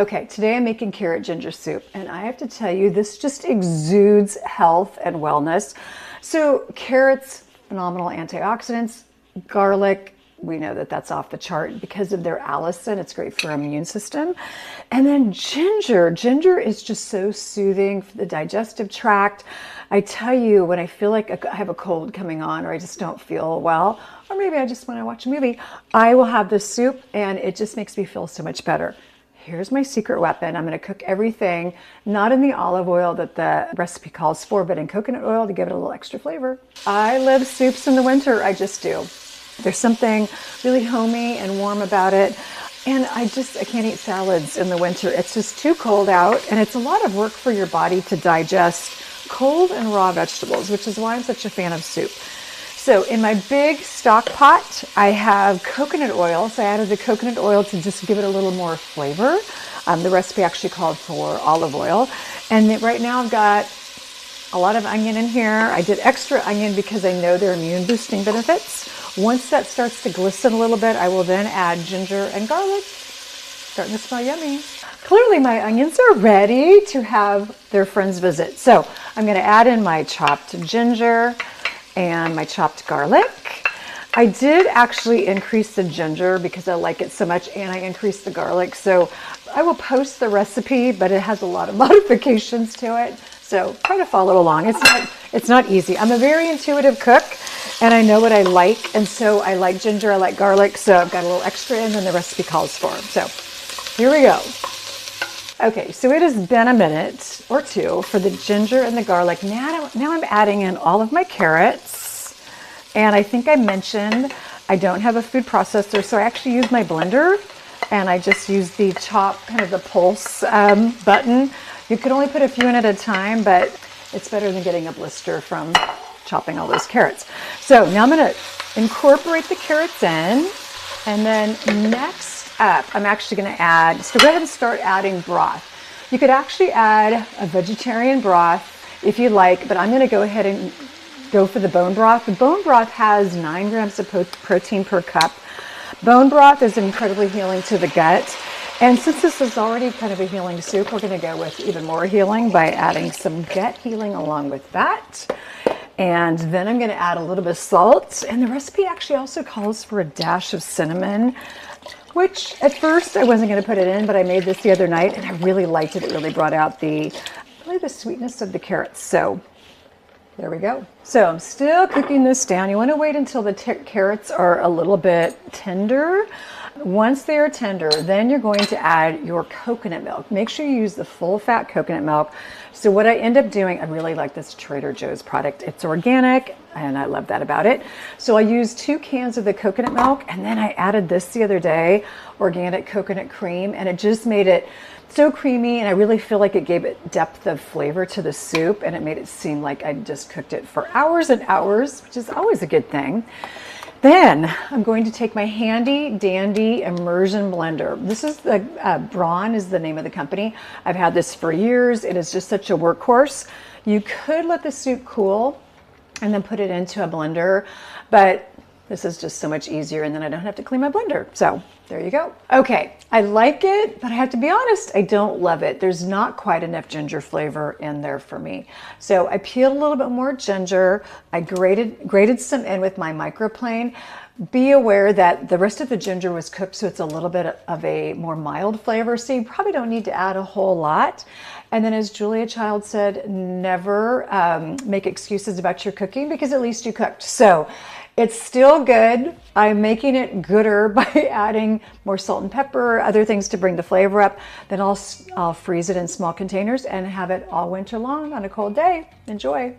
Okay, today I'm making carrot ginger soup, and I have to tell you, this just exudes health and wellness. So carrots, phenomenal antioxidants. Garlic, we know that that's off the chart because of their allicin. It's great for our immune system. And then ginger. Ginger is just so soothing for the digestive tract. I tell you, when I feel like I have a cold coming on, or I just don't feel well, or maybe I just want to watch a movie, I will have this soup and it just makes me feel so much better. Here's my secret weapon. I'm going to cook everything, not in the olive oil that the recipe calls for, but in coconut oil to give it a little extra flavor. I love soups in the winter. I just do. There's something really homey and warm about it. And I can't eat salads in the winter. It's just too cold out, and it's a lot of work for your body to digest cold and raw vegetables, which is why I'm such a fan of soup. So in my big stock pot, I have coconut oil. So I added the coconut oil to just give it a little more flavor. The recipe actually called for olive oil. And right now I've got a lot of onion in here. I did extra onion because I know their immune boosting benefits. Once that starts to glisten a little bit, I will then add ginger and garlic. Starting to smell yummy. Clearly my onions are ready to have their friends visit. So I'm going to add in my chopped ginger and my chopped garlic. I did actually increase the ginger because I like it so much, and I increased the garlic. So I will post the recipe, but it has a lot of modifications to it. So try to follow along. It's not easy. I'm a very intuitive cook, and I know what I like. And so I like ginger, I like garlic. So I've got a little extra in than the recipe calls for. So here we go. Okay, so it has been a minute or two for the ginger and the garlic. Now I'm adding in all of my carrots. And I think I mentioned I don't have a food processor, so I actually use my blender, and I just use the chop, kind of the pulse button. You can only put a few in at a time, but it's better than getting a blister from chopping all those carrots. So now I'm going to incorporate the carrots in, and then next up, I'm actually going to add, so go ahead and start adding broth. You could actually add a vegetarian broth if you like, but I'm going to go ahead and go for the bone broth. The bone broth has 9 grams of protein per cup. Bone broth is incredibly healing to the gut. And since this is already kind of a healing soup, we're going to go with even more healing by adding some gut healing along with that. And then I'm going to add a little bit of salt. And the recipe actually also calls for a dash of cinnamon, which at first I wasn't going to put it in, but I made this the other night and I really liked it. It really brought out the sweetness of the carrots. So there we go. So I'm still cooking this down. You want to wait until the carrots are a little bit tender. Once they are tender, then you're going to add your coconut milk. Make sure you use the full fat coconut milk. So what I end up doing, I really like this Trader Joe's product. It's organic, and I love that about it. So I used 2 cans of the coconut milk, and then I added this the other day, organic coconut cream, and it just made it so creamy, and I really feel like it gave it depth of flavor to the soup, and it made it seem like I just cooked it for hours and hours, which is always a good thing. Then I'm going to take my handy dandy immersion blender. This is the Braun is the name of the company. I've had this for years. It is just such a workhorse. You could let the soup cool and then put it into a blender, but this is just so much easier, and then I don't have to clean my blender. So there you go. Okay, I like it, but I have to be honest, I don't love it. There's not quite enough ginger flavor in there for me. So I peeled a little bit more ginger. I grated some in with my microplane. Be aware that the rest of the ginger was cooked, so it's a little bit of a more mild flavor. So you probably don't need to add a whole lot. And then, as Julia Child said, never make excuses about your cooking, because at least you cooked. So it's still good. I'm making it gooder by adding more salt and pepper, other things to bring the flavor up. Then I'll freeze it in small containers and have it all winter long on a cold day. Enjoy.